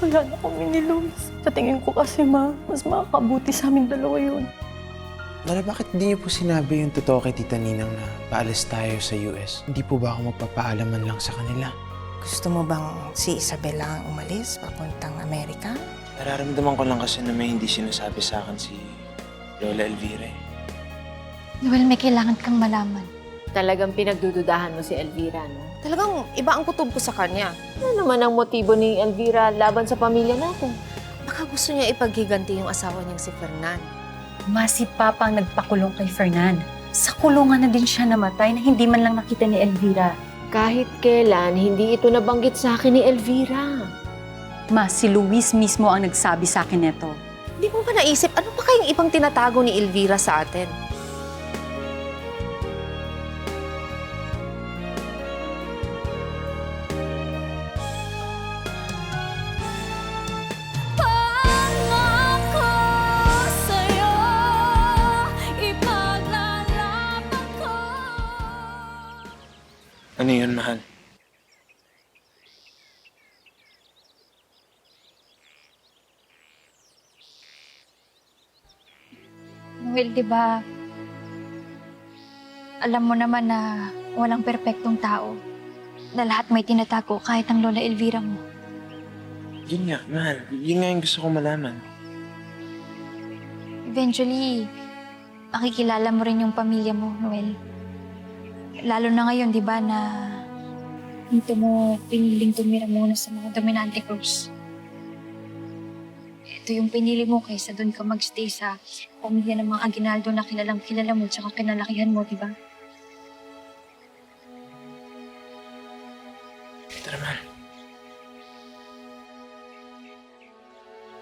Wala na kami ni Luis. Sa tingin ko kasi, Ma, mas makakabuti sa aming dalawa yun. Lola, bakit hindi niyo po sinabi yung totoo kay Tita Ninang na paalis tayo sa US? Hindi po ba ako magpapaalaman lang sa kanila? Gusto mo bang si Isabel lang ang umalis papuntang Amerika? Nararamdaman ko lang kasi na may hindi sinasabi sa akin si Lola Elvira. Noel, may kailangan kang malaman. Talagang pinagdududahan mo si Elvira, no? Talagang iba ang kutob ko sa kanya. Ano naman ang motibo ni Elvira laban sa pamilya natin? Baka gusto niya ipaghiganti yung asawa niyang si Fernan. Si Papa ang nagpakulong kay Fernan. Sa kulungan na din siya namatay na hindi man lang nakita ni Elvira. Kahit kailan, hindi ito nabanggit sa akin ni Elvira. Si Luis mismo ang nagsabi sa akin nito. Hindi mo ba naisip, ano pa kayong ibang tinatago ni Elvira sa atin? Ano yun, mahal? Noel, di ba, alam mo naman na walang perpektong tao. Na lahat may tinatago kahit ang Lola Elvira mo. Yun nga, mahal. Yun nga yung gusto kong malaman. Eventually, makikilala mo rin yung pamilya mo, Noel. Lalo na ngayon, di ba, na dito mo piniling tumira muna sa mga dominante groups. Ito yung pinili mo kaysa doon ka magstay sa pamilya ng mga Aguinaldo na kilala mo tsaka kinalakihan mo, di ba? Tara, mahal.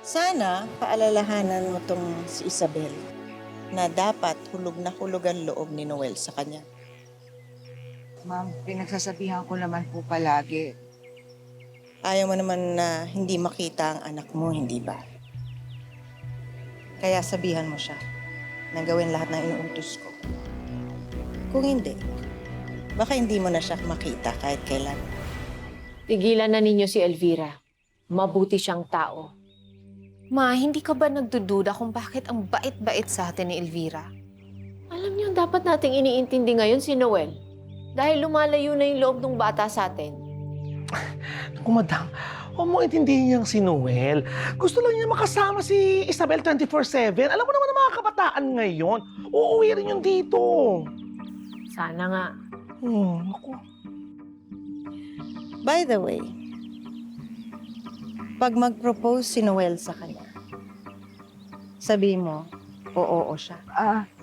Sana paalalahanan mo tong si Isabel na dapat hulog na hulog ang loob ni Noel sa kanya. Ma'am, pinagsasabihan ko naman po palagi. Ayaw mo naman na hindi makita ang anak mo, hindi ba? Kaya sabihan mo siya na gawin lahat ng inuutos ko. Kung hindi, baka hindi mo na siya makita kahit kailan. Tigilan na ninyo si Elvira. Mabuti siyang tao. Ma, hindi ka ba nagdududa kung bakit ang bait-bait sa atin ni Elvira? Alam niyo, dapat nating iniintindi ngayon si Noel. Dahil lumalayo na yung loob ng bata sa atin. Naku, madam, huwag mo intindihin niyang si Noel. Gusto lang niya makasama si Isabel 24/7. Alam mo naman ang mga kabataan ngayon. Uuwi rin yun dito. Sana nga. Naku. By the way, pag mag-propose si Noel sa kanya, sabi mo, oo siya.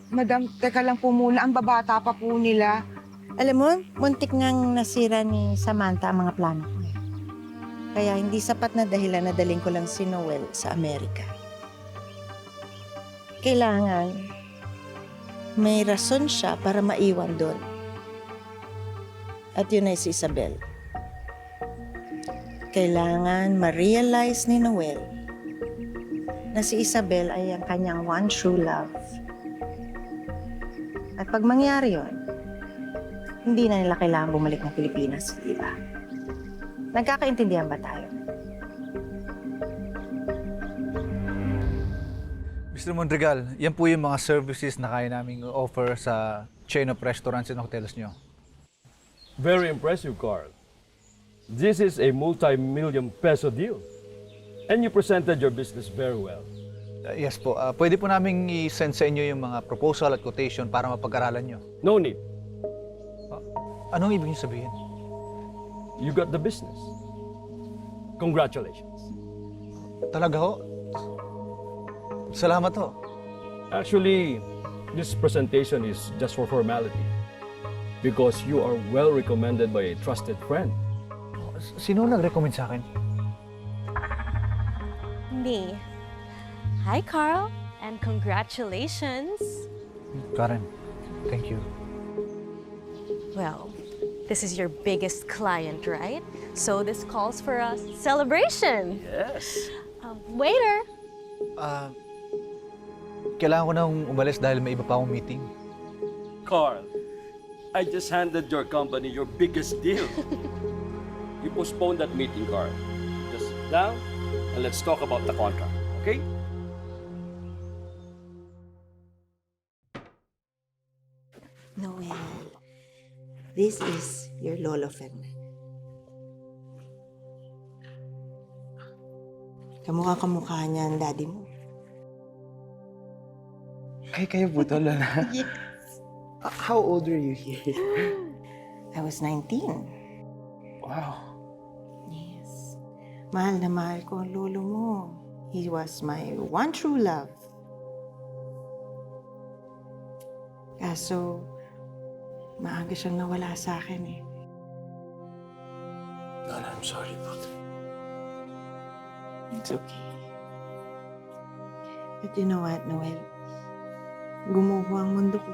Madam, teka lang po muna. Ang babata pa po nila. Alam mo, muntik ngang nasira ni Samantha ang mga plano ko eh. Kaya hindi sapat na dahilan na daling ko lang si Noel sa Amerika. Kailangan may rason siya para maiwan doon. At yun ay si Isabel. Kailangan ma-realize ni Noel na si Isabel ay ang kanyang one true love. At pag mangyari yun, hindi na nila kailangan bumalik ng Pilipinas, di ba? Nagkakaintindihan ba tayo? Mr. Mondregal, yan po yung mga services na kaya namin offer sa chain of restaurants and hotels nyo. Very impressive, Carl. This is a multi-million peso deal. And you presented your business very well. Yes po, pwede po namin i-send sa inyo yung mga proposal at quotation para mapag-aralan nyo. No need. Anong ibig nyo sabihin? You got the business. Congratulations. Talaga ho? Salamat ho. Actually, this presentation is just for formality because you are well recommended by a trusted friend. Sino nag-recommend sa akin? Me. Hi, Carl, and congratulations. Karen, thank you. Well, this is your biggest client, right? So this calls for a celebration. Yes. Waiter! Kailangan ko nang umalis dahil may iba pa akong meeting. Carl, I just handed your company your biggest deal. You postponed that meeting, Carl. Just sit down and let's talk about the contract, okay? Noel, this is your Lolo Fernan. Kamukha niya ang daddy mo. Kayo po to, Lola. Yes. How old were you here? I was 19. Wow. Yes. Mahal na mahal ko ang lolo mo. He was my one true love. Kaso, maaga siyang nawala sa akin eh. Lola, I'm sorry about it. It's okay. But you know what, Noel? Gumuho ang mundo ko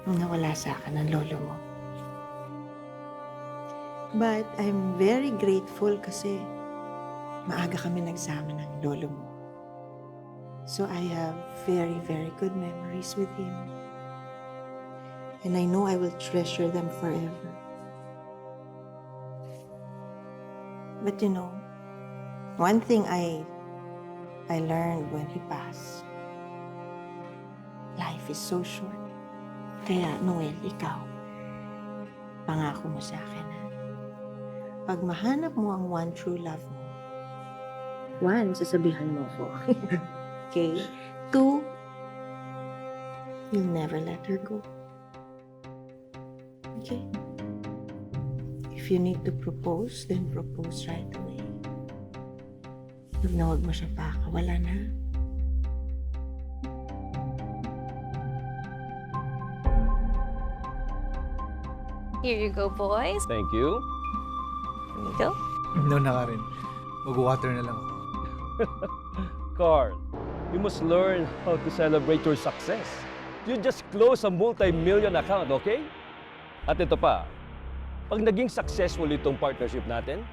nung nawala sa akin ang lolo mo. But I'm very grateful kasi maaga kami nagsama ng lolo mo. So I have very, very good memories with him. And I know I will treasure them forever. But you know, one thing I learned when he passed, life is so short. Kaya, Noel, ikaw, pangako mo sa akin, ha? Pag mahanap mo ang one true love mo, 1, sasabihan mo ko. Okay? 2, you'll never let her go. Okay? If you need to propose, then propose right away. Huwag na huwag mo siya pakakawalan, ha? Here you go, boys. Thank you. Here you go. No na ka rin. Mag-water na lang ako. Carl, you must learn how to celebrate your success. You just close a multi-million account, okay? At ito pa, pag naging successful itong partnership natin,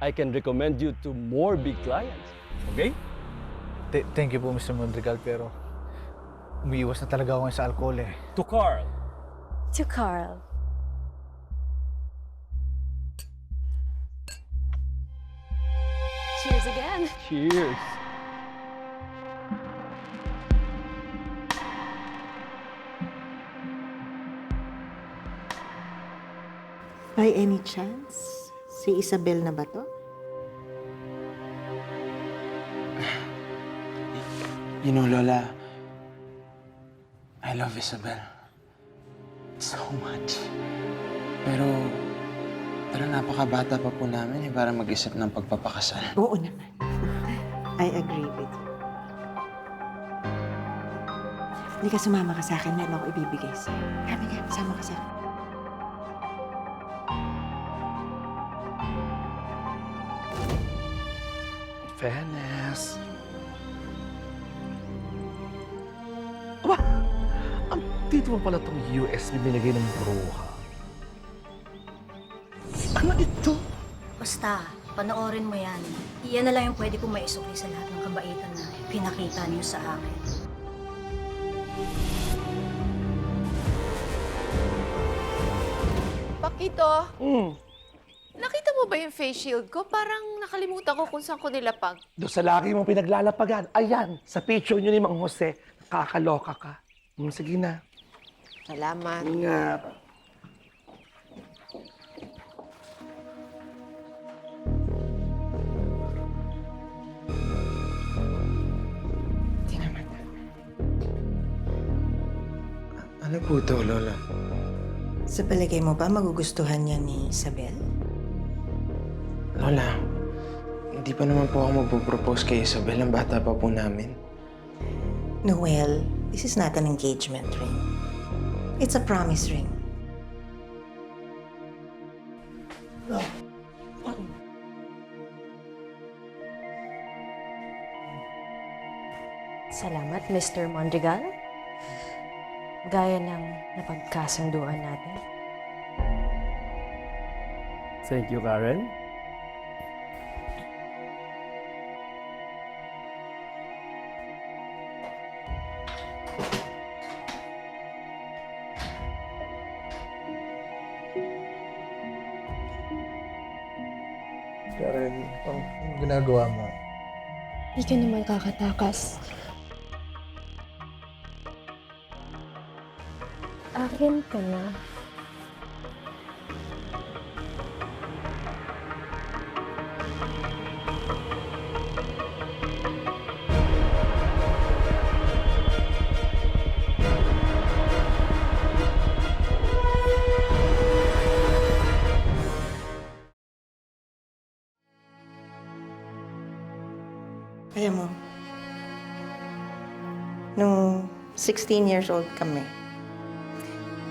I can recommend you to more big clients. Okay? Thank you po, Mr. Mondregal, pero umiiwas na talaga ako ngayon sa alcohol eh. To Carl. To Carl. Cheers again. Cheers. By any chance, si Isabel na ba to? You know, Lola, I love Isabel. So much. Pero napakabata pa po namin para mag-isip ng pagpapakasal. Oo naman. I agree with you. Hindi ka sumama ka sa akin, meron ako ibibigay sa'yo. Kami ka, sama ka sa akin. Fairness. Aba, ang tito mo pala itong US binigay ng bruha. Ano ito? Basta, panoorin mo yan. Iyan na lang yung pwede kong maisukli sa lahat ng kabaitan na pinakita niyo sa akin. Pakito, nakita mo ba yung face shield ko? Parang nakalimutan ko kung saan ko nilapag. Doon sa laki mong pinaglalapagan. Ayan, sa picture nyo ni Mang Jose, kakaloka ka. Sige na. Salamat. Ingat. Ano po to, Lola? Sa palagay mo ba magugustuhan niya ni Isabel? Lola, hindi pa naman po ako magpo-propose kay Isabel. Ang bata pa po namin. Noel, this is not an engagement ring. It's a promise ring. Salamat, Mr. Mondregal. Gaya ng napagkasunduan natin. Thank you, Karen. Karen, anong ginagawa mo? Hindi ka naman kakatakas. Akin ka na. Alam mo, nung 16 years old kami,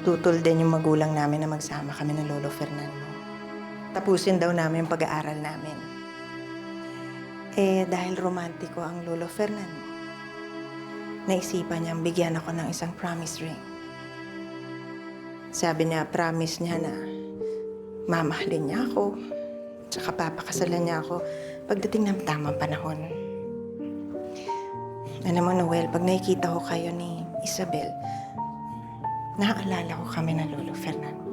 tutol din yung magulang namin na magsama kami ng Lolo Fernando. Tapusin daw namin yung pag-aaral namin. Eh, dahil romantiko ang Lolo Fernando, naisipan niyang bigyan ako ng isang promise ring. Sabi niya, promise niya na mamahalin niya ako, tsaka papakasalan niya ako pagdating ng tamang panahon. Alam mo, Noel, pag nakikita ko kayo ni Isabel, naaalala ko kami ng Lolo Fernando.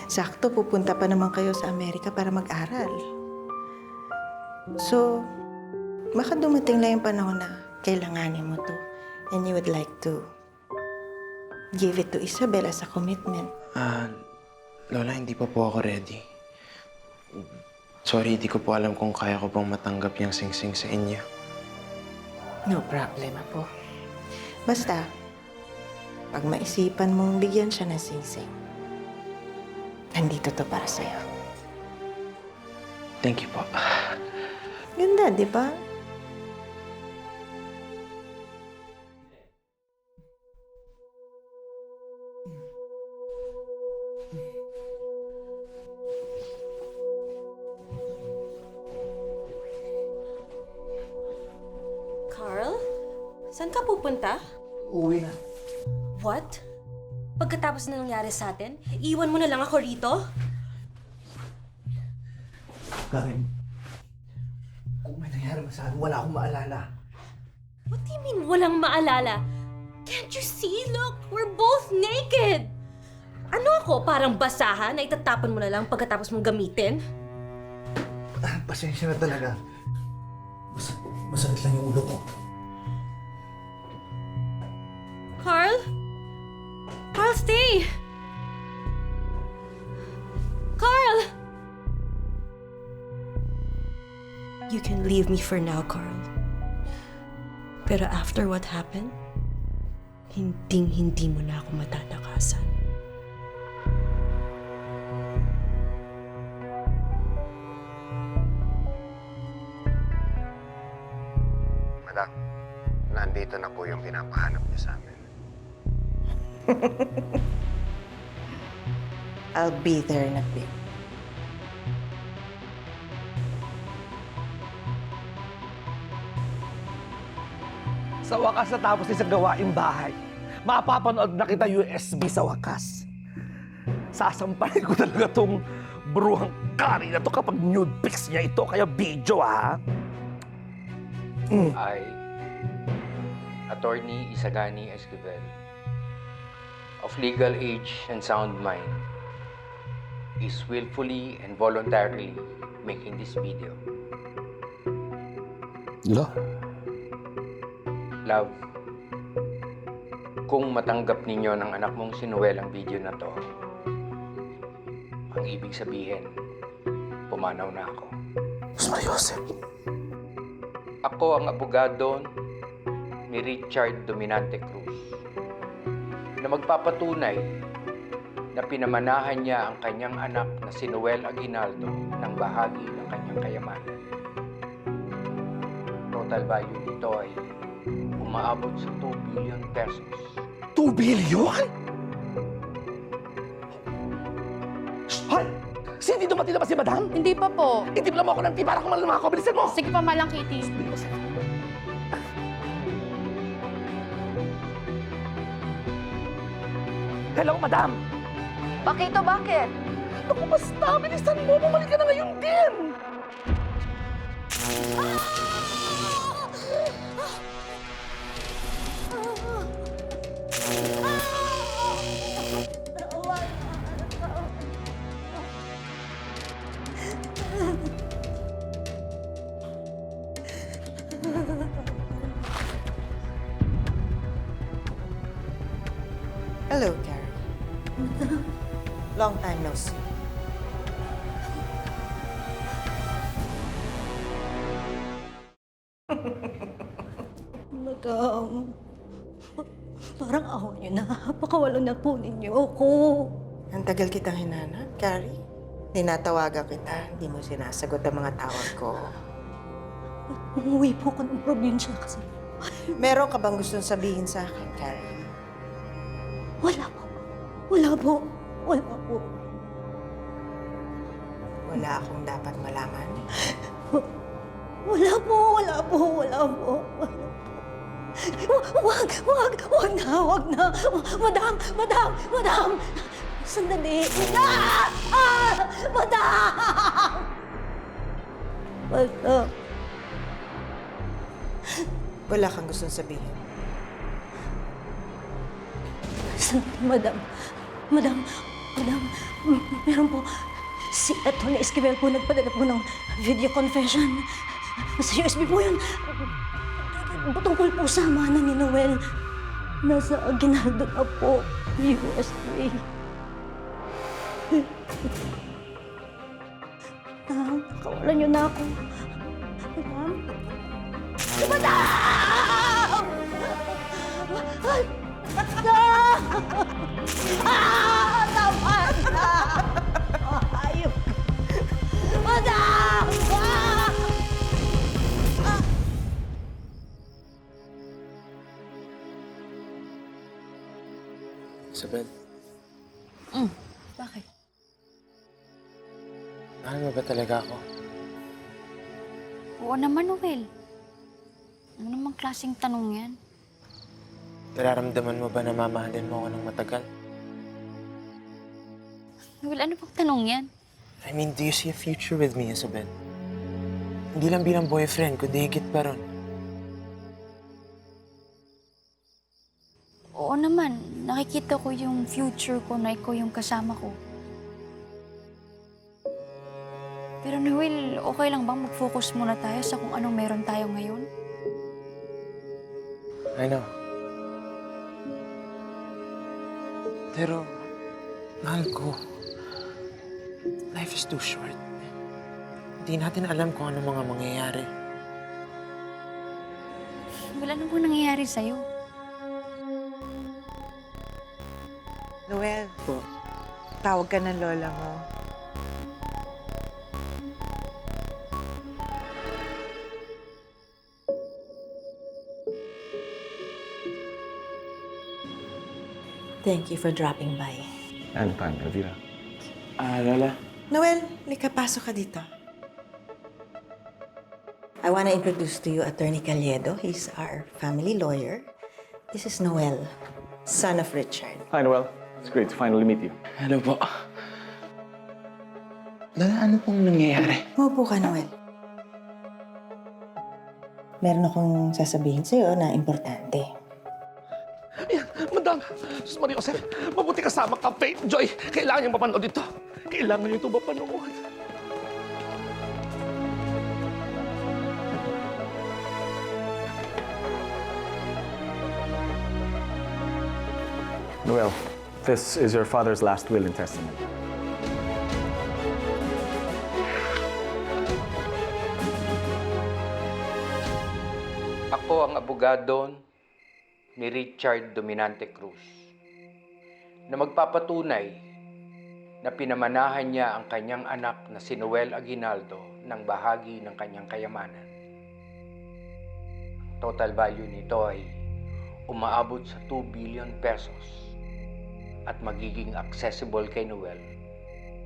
Sakto, pupunta pa naman kayo sa Amerika para mag-aral. So, baka dumating lang yung panahon na kailanganin mo to and you would like to give it to Isabel as a commitment. Lola, hindi pa po ako ready. Sorry, hindi ko po alam kung kaya ko pong matanggap yung singsing sa inyo. No problema po. Basta, pag maisipan mong bigyan siya ng singsing, nandito to para sa'yo. Thank you po. Ganda, di ba? Carl? Saan ka pupunta? Uwi na. What? Pagkatapos na nangyari sa atin, iwan mo na lang ako rito? Karen, kung may nangyari man sa akin, wala akong maalala. What do you mean walang maalala? Can't you see? Look, we're both naked! Ano ako, parang basahan na itatapon mo na lang pagkatapos mong gamitin? Pasensya na talaga. Masakit lang yung ulo ko. Carl? Carl, stay! Carl! You can leave me for now, Carl. Pero after what happened, hindi mo na ako matatakasan. Madam, nandito na po yung pinapahanap niyo sa amin. I'll be there in a bit. Sa wakas natapos din sa gawaing bahay. Mapapanood na kita USB sa wakas. Sasampalin ko talaga tong bruhang kari na to kapag nude pics niya ito, kaya video, ha? I, Attorney Isagani Esquivel, of legal age and sound mind, is willfully and voluntarily making this video. Love, kung matanggap ninyo ng anak mong si Noel ang video na to, ang ibig sabihin, pumanaw na ako. Mas Joseph. Ako ang abogado ni Richard Dominante Cruz na magpapatunay na pinamanahan niya ang kanyang anak na si Noel Aguinaldo ng bahagi ng kanyang kayamanan. Total value nito ay umaabot sa 2 billion pesos. 2 billion? Hoy! Hindi dumating na ba si Madam? Hindi pa po. Itipla mo ako ng para kumalan mga ako. Bilisan mo! Sige pa, Malang Kitty. Hello, Madam! Bakito, bakit? Naku, basta! Bilisan mo! Bumalik ka na ngayon din! Hello, Karen. Long time no see. Madam, parang awa niyo na. Pakawalan na po ninyo ako. Ang tagal kitang hinanap, Carrie. Tinatawagan kita, hindi mo sinasagot ang mga tawag ko. Umuwi po ako ng probinsya kasi Meron ka bang gustong sabihin sa akin, Carrie? wala po. Wala po. Wala po. Wala akong dapat malaman. Wala po. Wala po. Wala po. Wag na. Madam. Sandali. Madam! Wala kang gustong sabihin. Madam. Meron po. Si Atty. Esquivel po nagpadala po ng video confession. Sa USB po yun. Tungkol po sa mana ni Noel. Nasa Aguinaldo na po. USA. Kawalan niyo na ako. Madam? Madam! Tama na! Ayok! Madam! Isabel, Bakit? mahal mo ba talaga ako? Oo naman, Noel. Ano namang klaseng tanong yan? Nararamdaman mo ba na mamahalin mo ako ng matagal? Noel, ano pang tanong yan? I mean, do you see a future with me, Isabel? Hindi lang bilang boyfriend, kundi higit pa ron. Oo naman. Nakikita ko yung future ko na ikaw yung kasama ko. Pero Noel, okay lang bang mag-focus muna tayo sa kung anong meron tayo ngayon? I know. Pero, mahal ko, life is too short. Hindi natin alam kung ano mga mangyayari. Wala nang kung nangyayari sa'yo. Noel, tawag ka ng lola mo. Thank you for dropping by. Anytime, Elvira. Lola. Noel, lika, pasok ka dito. I want to introduce to you Attorney Calledo. He's our family lawyer. This is Noel, son of Richard. Hi, Noel. It's great to finally meet you. Hello po. Lola, ano pong nangyayari? Maupo ka, Noel. Meron akong sasabihin sa'yo na importante. Ayan, madam. Sus Maria Joseph, mabuti kasama ka, Faith Joy. Kailangan niyang mapanood ito. Kailangan niyo ito mapanood. Noel, this is your father's last will and testament. Ako ang abogado ni Richard Dominante Cruz na magpapatunay na pinamanahan niya ang kanyang anak na si Noel Aguinaldo ng bahagi ng kanyang kayamanan. Total value nito ay umaabot sa 2 billion pesos at magiging accessible kay Noel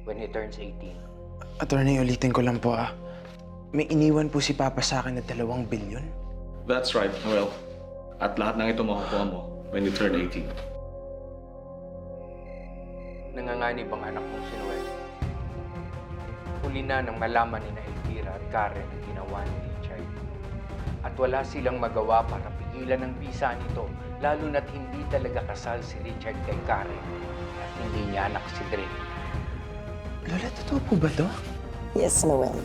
when he turns 18. Attorney, ulitin ko lang po May iniwan po si Papa sa akin na 2 bilyon. That's right, Noel. At lahat ng ito makukuha mo when you turn 18. Nanganganib ang anak kong si Noel. Huli na nang malaman ni Elvira at Karen ang ginawa ni Richard. At wala silang magawa para pigilan ang bisa nito, lalo na't hindi talaga kasal si Richard kay Karen at hindi niya anak si Dre. Lola, totoo po ba to? Yes, Noel.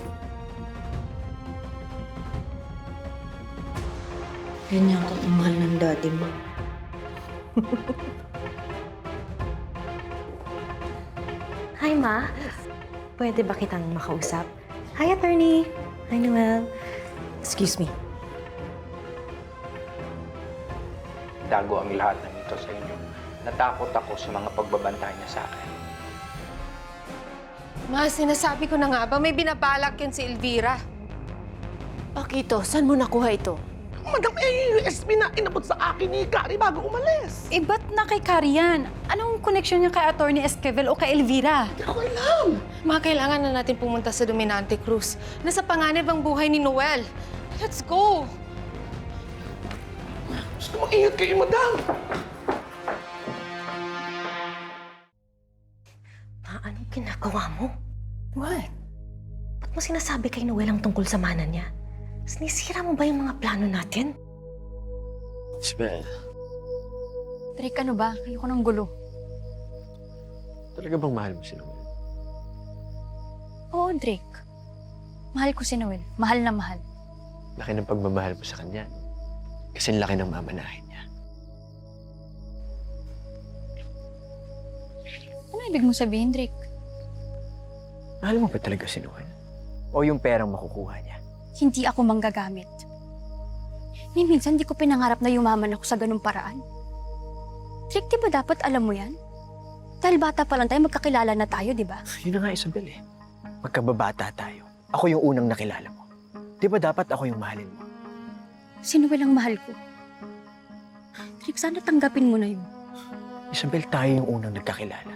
Ganyan ka kamahal ng daddy mo. Hi, Ma. Pwede ba kitang makausap? Hi, attorney. Hi, Noel. Excuse me. Dago ang lahat ng ito sa inyo. Natakot ako sa mga pagbabantay niya sa akin. Ma, sinasabi ko na nga ba, may binabalak yan si Elvira. Pakito, saan mo nakuha ito? Madam, yung USB na inabot sa akin ni Kari bago umalis. Eh, ba't na kay Kari yan? Anong connection niya kay Atty. Esquivel o kay Elvira? Hindi ko alam. Ma, kailangan na natin pumunta sa Dominante Cruz. Nasa panganib ang buhay ni Noel. Let's go! Gusto mo ingat kayo, madam. Anong ginagawa mo? What? Ba't mo sinasabi kay Noel ang tungkol sa mana niya? Sinisira mo ba yung mga plano natin? Isabel, Drake, ano ba? Ayoko ng gulo. talaga bang mahal mo si Noel? Oo, Drake. Mahal ko si Noel. Mahal na mahal. Laki ng pagmamahal mo sa kanya. Kasi laki ng mamanahin niya. Ano ibig mo sabihin, Drake? Mahal mo ba talaga si Noel? O yung perang makukuha niya? Hindi ako manggagamit. Ni minsan di ko pinangarap na yumaman ako sa ganung paraan. Drake, di ba dapat alam mo yan? Dahil bata pa lang tayo, magkakilala na tayo, di ba? Yun na nga, Isabel eh. Magkababata tayo. Ako yung unang nakilala mo. Di ba dapat ako yung mahalin mo? Si Noel ang mahal ko. Drake, sana tanggapin mo na yun. Isabel, tayo yung unang nagkakilala.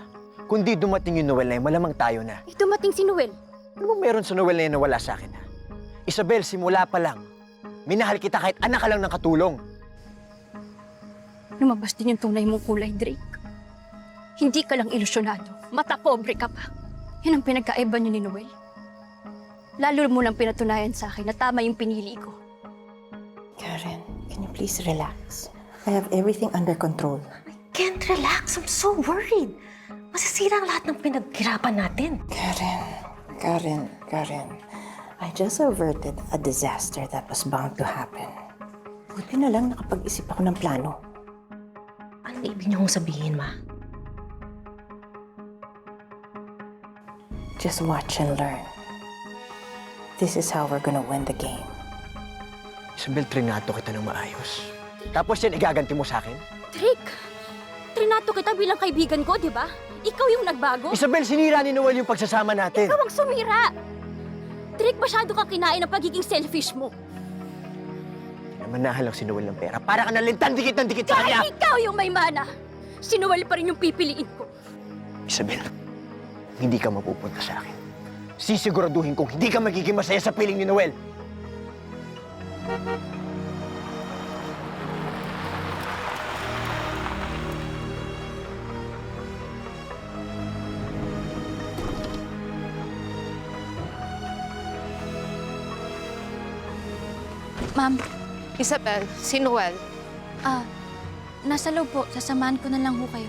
Kung di dumating yung Noel na yun, malamang tayo na. Eh, dumating si Noel. Ano bang meron sa Noel na yun na wala sa akin, ha? Isabel, simula pa lang, minahal kita kahit anak ka lang ng katulong. Lumabas din yung tunay mong kulay, Drake. Hindi ka lang ilusyonado. Mata pobre ka pa. Yan ang pinagkaiba niyo ni Noel. Lalo mo lang pinatunayan sa akin na tama yung pinili ko. Karen, can you please relax? I have everything under control. Can't relax. I'm so worried. Masisira ang lahat ng pinaghirapan natin. Karen. I just averted a disaster that was bound to happen. Buti na lang nakapag-isip ako ng plano. Anong ibig niyo sabihin, Ma? Just watch and learn. This is how we're gonna win the game. Isabel, trinato kita ng maayos. Tapos yan, igaganti mo sa akin? Drake! Trinato kita bilang kaibigan ko, di ba? Ikaw yung nagbago. Isabel, sinira ni Noel yung pagsasama natin. Ikaw ang sumira! Drake, masyado kang kinain ng pagiging selfish mo. Manahan lang si Noel ng pera. Para ka nalintan, dikit sa kanya! Kahit ikaw yung may mana, si Noel pa rin yung pipiliin ko. Isabel, hindi ka mapupunta sa akin. Sisiguraduhin kong hindi ka magiging masaya sa piling ni Noel. Ma'am, Isabel, si Noel. nasa loob po. Sasamahan ko na lang ho kayo.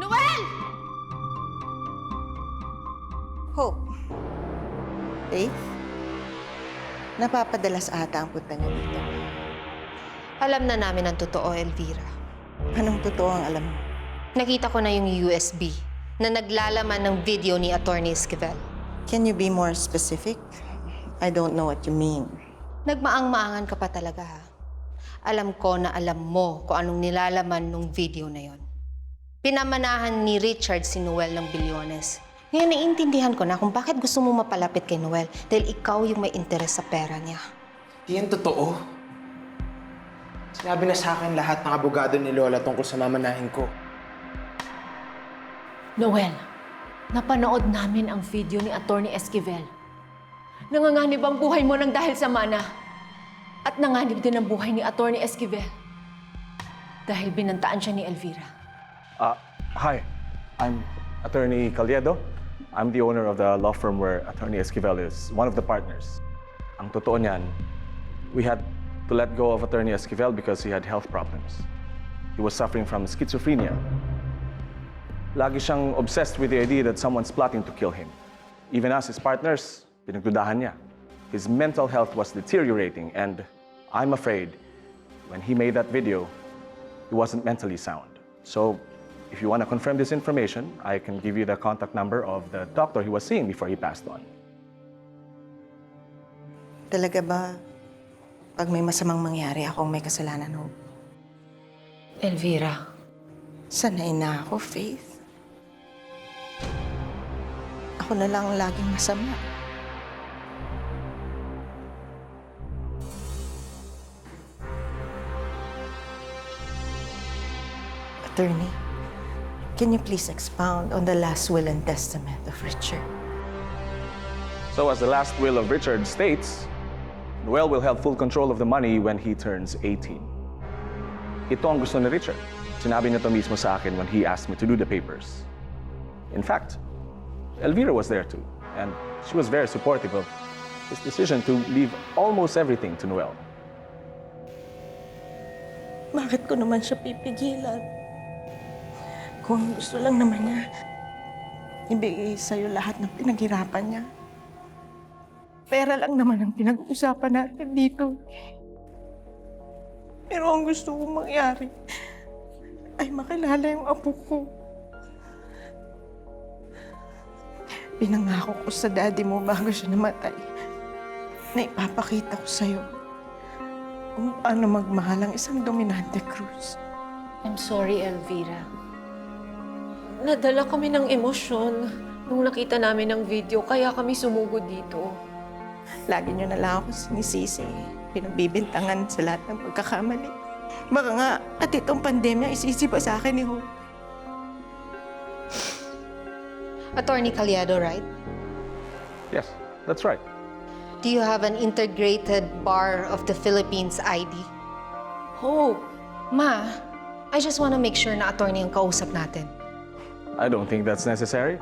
Noel! Hope. Faith? Napapadalas ata ang punta niyo dito. Alam na namin ang totoo, Elvira. Anong totoo ang alam mo? Nakita ko na yung USB na naglalaman ng video ni Atty. Esquivel. Can you be more specific? I don't know what you mean. Nagmaang-maangan ka pa talaga, ha? Alam ko na alam mo kung anong nilalaman ng video na yon. Pinamanahan ni Richard si Noel ng bilyones. Ngayon, naiintindihan ko na kung bakit gusto mo mapalapit kay Noel dahil ikaw yung may interes sa pera niya. Di yan totoo. Sinabi na sa akin lahat ng abogado ni Lola tungkol sa mamanahin ko. Noel, napanood namin ang video ni Atty. Esquivel. Nanganganib ang buhay mo ng dahil sa mana. At nanganib din ang buhay ni Atty. Esquivel. Dahil binantaan siya ni Elvira. Hi, I'm Attorney Caliedo. I'm the owner of the law firm where Attorney Esquivel is one of the partners. Ang totoo niyan, we had to let go of Attorney Esquivel because he had health problems. He was suffering from schizophrenia. Lagi siyang obsessed with the idea that someone's plotting to kill him. Even us, his partners, pinagdudahan niya. His mental health was deteriorating, and I'm afraid when he made that video, he wasn't mentally sound. So, if you want to confirm this information, I can give you the contact number of the doctor he was seeing before he passed on. Talaga ba, pag may masamang mangyari, akong may kasalanan ho? Elvira, Sanay na ako, Faith. Ako na lang ang laging masama. Attorney, can you please expound on the last will and testament of Richard? So, as the last will of Richard states, Noel will have full control of the money when he turns 18. Ito ang gusto ni Richard. Sinabi niya to mismo sa akin when he asked me to do the papers. In fact, Elvira was there too, and she was very supportive of his decision to leave almost everything to Noel. Bakit ko naman siya pipigilan? Kung gusto lang naman niya, ibigay sa'yo lahat ng pinaghirapan niya. Pera lang naman ang pinag-uusapan natin dito. Pero ang gusto kong mangyari ay makilala yung apo ko. Pinangako ko sa daddy mo bago siya namatay na ipapakita ko sa'yo kung paano magmahal ang isang dominante Cruz. I'm sorry, Elvira. Nadala kami ng emosyon nung nakita namin ang video, kaya kami sumugod dito. Lagi niyo na lang ako sinisisi. Pinagbibintangan sa lahat ng pagkakamali. Baka nga, at itong pandemya, isisi pa sa akin ni Ho. Attorney Calledo, right? Yes, that's right. Do you have an integrated Bar of the Philippines ID? Hope, Ma, I just want to make sure na attorney ang kausap natin. I don't think that's necessary.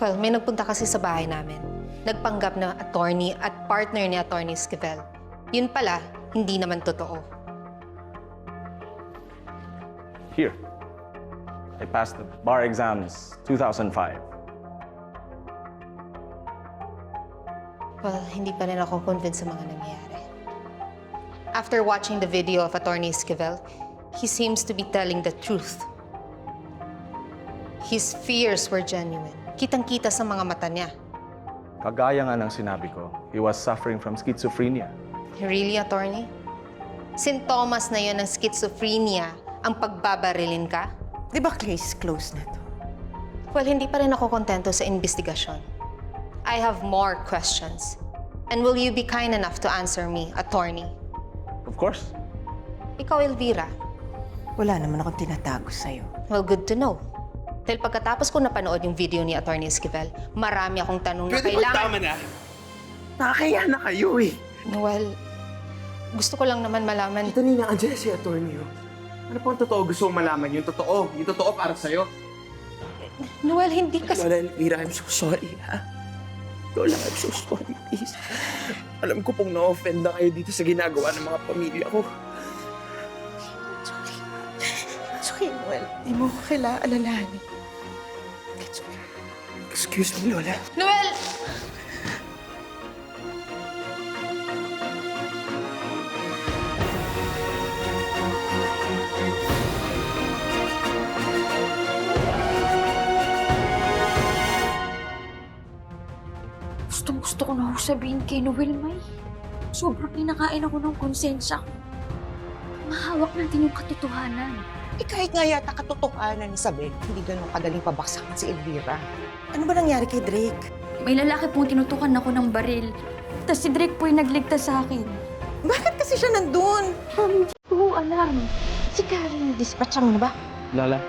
Well, may nagpunta kasi sa bahay namin. Nagpanggap na attorney at partner ni Attorney Esquivel. Yun pala, hindi naman totoo. Here. I passed the bar exams 2005. Well, hindi pa rin ako convinced sa mga nangyayari. After watching the video of Attorney Esquivel, he seems to be telling the truth. His fears were genuine. Kitang-kita sa mga mata niya. Kagaya nga ng sinabi ko, he was suffering from schizophrenia. Really, attorney? Sintomas na yun ng schizophrenia ang pagbabarilin ka? Di ba case closed na to? Well, hindi pa rin ako kontento sa investigasyon. I have more questions. And will you be kind enough to answer me, attorney? Of course. Ikaw, Elvira. Wala naman akong tinatago sa'yo. Well, good to know. Dahil pagkatapos ko napanood yung video ni Attorney Esquivel, marami akong tanong na kailangan... Tama na! Nakakaya na kayo eh! Well, gusto ko lang naman malaman... Ito nina, andyan si attorney. Ano po ang totoo gusto mong malaman? Yung totoo para sa'yo. Noel, hindi kasi... Lola Elvira, I'm so sorry, ha? Lola, I'm so sorry, please. Alam ko pong na-offend na kayo dito sa ginagawa ng mga pamilya ko. Sorry, Noel. Di mo ko kailangan alalahanin. It's okay. Excuse me, Lola. Noel! Gusto ko na sabihin kay Noel, May. Sobrang pinakain ako ng konsensya ko. Mahawak natin yung katotohanan. Eh kahit nga yata katotohanan ni Isabel, hindi ganun kadaling pabaksakan si Elvira. Ano ba nangyari kay Drake? May lalaki pong tinutukan ako ng baril. Tapos si Drake po yung nagligtas sa akin. Bakit kasi siya nandun? Hindi ko alam. Si Karen, dispatch mo na ba? Lola,